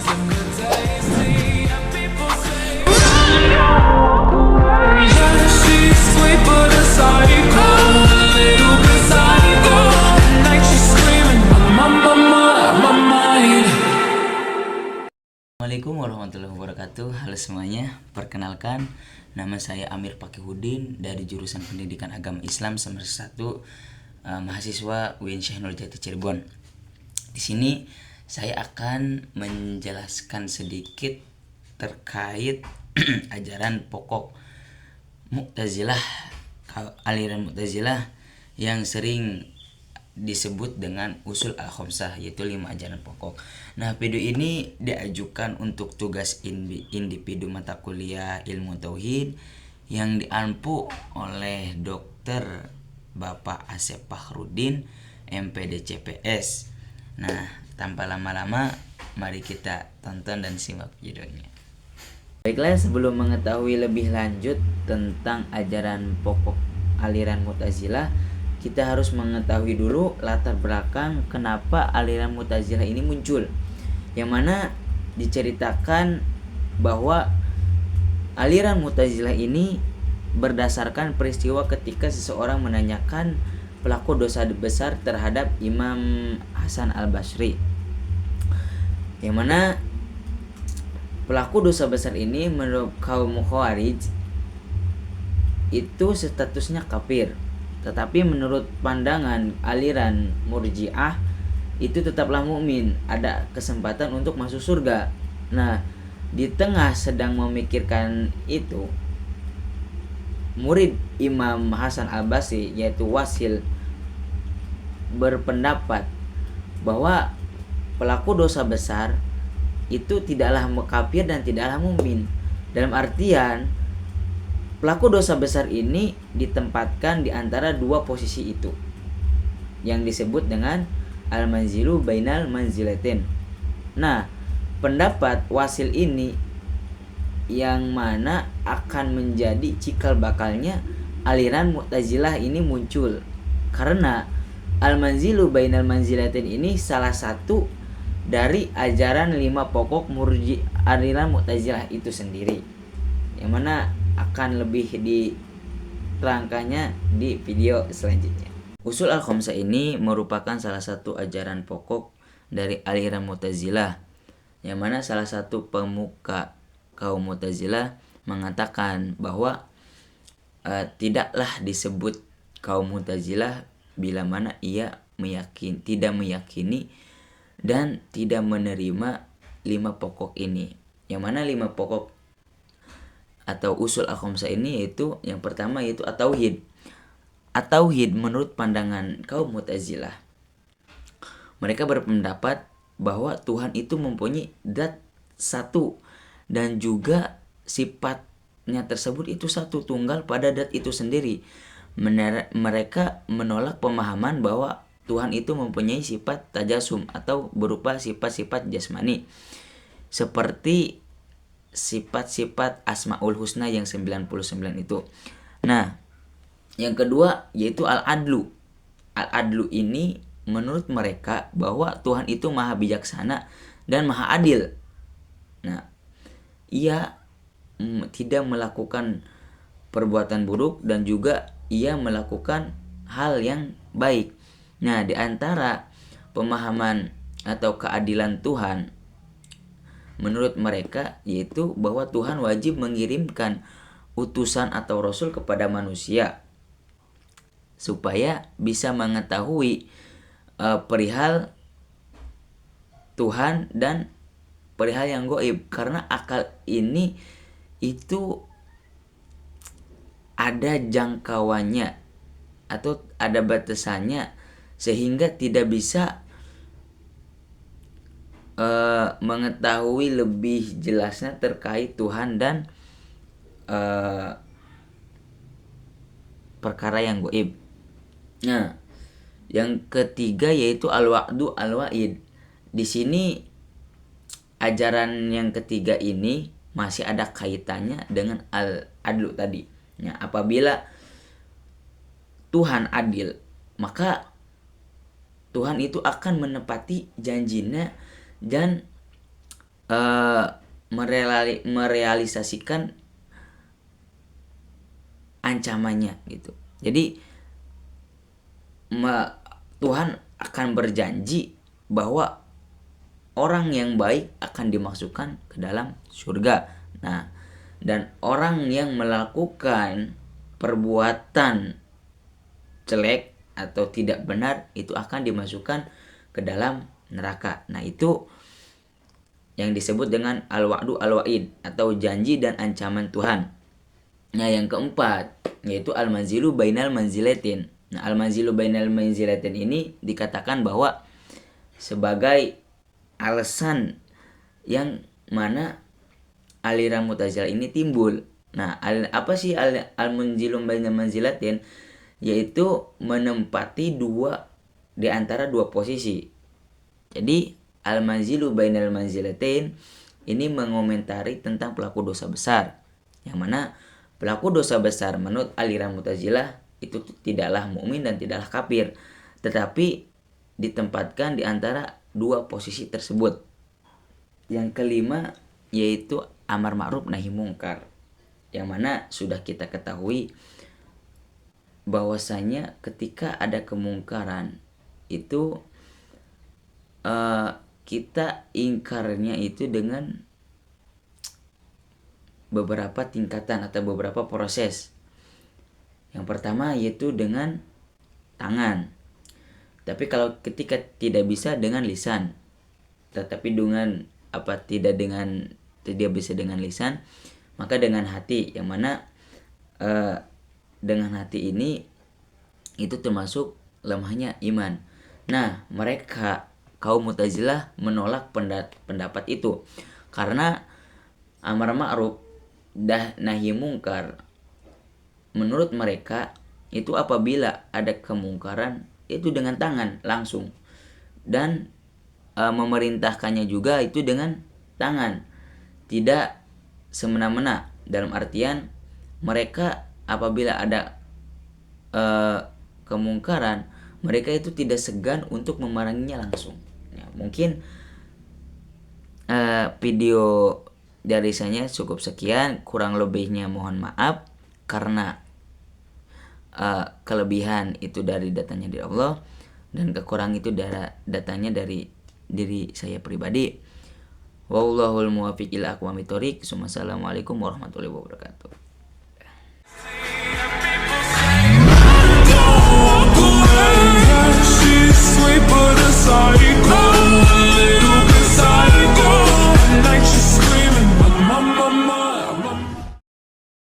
Assalamualaikum warahmatullahi wabarakatuh. Halo semuanya, perkenalkan nama saya Amir Fakihudin dari jurusan Pendidikan Agama Islam semester 1, mahasiswa UIN Syekh Nurjati Cirebon. Di sini saya akan menjelaskan sedikit terkait ajaran pokok Mu'tazilah, aliran Mu'tazilah yang sering disebut dengan usul al-khamsah, yaitu 5 ajaran pokok. Nah, video ini diajukan untuk tugas individu mata kuliah ilmu tauhid yang diampu oleh Dr. Bapak Asep Fakhrudin, MPD CPS. Nah, tanpa lama-lama, mari kita tonton dan simak videonya. Baiklah, sebelum mengetahui lebih lanjut tentang ajaran pokok aliran Mu'tazilah, kita harus mengetahui dulu latar belakang kenapa aliran Mu'tazilah ini muncul. Yang mana diceritakan bahwa aliran Mu'tazilah ini berdasarkan peristiwa ketika seseorang menanyakan pelaku dosa besar terhadap Imam Hasan al-Basri. Yang mana pelaku dosa besar ini menurut kaum Khawarij itu statusnya kafir. Tetapi menurut pandangan aliran Murji'ah itu tetaplah mukmin, ada kesempatan untuk masuk surga. Nah, di tengah sedang memikirkan itu, murid Imam Hasan al-Basri yaitu Wasil berpendapat bahwa pelaku dosa besar itu tidaklah kafir dan tidaklah mukmin. Dalam artian pelaku dosa besar ini ditempatkan di antara dua posisi itu yang disebut dengan al-manzilu bainal manzilatain. Nah, pendapat Wasil ini yang mana akan menjadi cikal bakalnya aliran Mu'tazilah ini muncul, karena al-manzilu bainal manzilatain ini salah satu dari ajaran 5 pokok aliran Mu'tazilah itu sendiri, yang mana akan lebih diterangkannya di video selanjutnya. Usul al-khamsah ini merupakan salah satu ajaran pokok dari aliran Mu'tazilah, yang mana salah satu pemuka kaum Mu'tazilah mengatakan bahwa tidaklah disebut kaum Mu'tazilah bila mana ia tidak meyakini dan tidak menerima 5 pokok ini. Yang mana 5 pokok atau usul al-khamsah ini yaitu yang pertama yaitu at-tauhid. At-tauhid menurut pandangan kaum Mu'tazilah, mereka berpendapat bahwa Tuhan itu mempunyai zat satu dan juga sifatnya tersebut itu satu tunggal pada zat itu sendiri. Mereka menolak pemahaman bahwa Tuhan itu mempunyai sifat tajasum atau berupa sifat-sifat jasmani seperti sifat-sifat Asmaul Husna yang 99 itu. Nah, yang kedua yaitu al-adlu. Al-adlu ini menurut mereka bahwa Tuhan itu maha bijaksana dan maha adil. Nah, ia tidak melakukan perbuatan buruk dan juga ia melakukan hal yang baik. Nah, di antara pemahaman atau keadilan Tuhan menurut mereka yaitu bahwa Tuhan wajib mengirimkan utusan atau rasul kepada manusia supaya bisa mengetahui perihal Tuhan dan perihal yang gaib, karena akal ini itu ada jangkauannya atau ada batasannya sehingga tidak bisa mengetahui lebih jelasnya terkait Tuhan dan perkara yang gaib. Nah, yang ketiga yaitu al-wa'du al-wa'id. Di sini ajaran yang ketiga ini masih ada kaitannya dengan al-adlu tadi. Nah, apabila Tuhan adil, maka Tuhan itu akan menepati janjinya dan merealisasikan ancamannya gitu. Jadi Tuhan akan berjanji bahwa orang yang baik akan dimasukkan ke dalam surga. Nah, dan orang yang melakukan perbuatan jelek atau tidak benar itu akan dimasukkan ke dalam neraka. Nah, itu yang disebut dengan al-wa'du al-wa'id atau janji dan ancaman Tuhan. Nah, yang keempat yaitu al-manzilu bainal manzilatin. Nah, al-manzilu bainal manzilatin ini dikatakan bahwa sebagai alasan yang mana aliran Mu'tazilah ini timbul. Nah, apa sih al-manzilu bainal manzilatin? Yaitu menempati di antara dua posisi. Jadi al-manzilu bainal manzilatin ini mengomentari tentang pelaku dosa besar, yang mana pelaku dosa besar menurut aliran Mu'tazilah itu tidaklah mukmin dan tidaklah kafir, tetapi ditempatkan di antara dua posisi tersebut. Yang kelima yaitu amar ma'ruf nahi mungkar, yang mana sudah kita ketahui bahwasanya ketika ada kemungkaran itu kita ingkarnya itu dengan beberapa tingkatan atau beberapa proses. Yang pertama yaitu dengan tangan. Tapi kalau ketika tidak bisa dengan lisan, tetapi dengan tidak bisa dengan lisan, maka dengan hati, yang mana dengan hati ini itu termasuk lemahnya iman. Nah, mereka kaum Mu'tazilah menolak pendapat itu karena amar ma'ruf nahi mungkar menurut mereka itu apabila ada kemungkaran itu dengan tangan langsung, dan memerintahkannya juga itu dengan tangan, tidak semena-mena. Dalam artian mereka apabila ada kemungkaran, mereka itu tidak segan untuk memeranginya langsung. Ya, mungkin video dari saya cukup sekian, kurang lebihnya mohon maaf karena kelebihan itu dari datanya dari Allah dan kekurangan itu datanya dari diri saya pribadi. Wallahul muwaffiq ila aqwamit thoriq. Wassalamualaikum warahmatullahi wabarakatuh.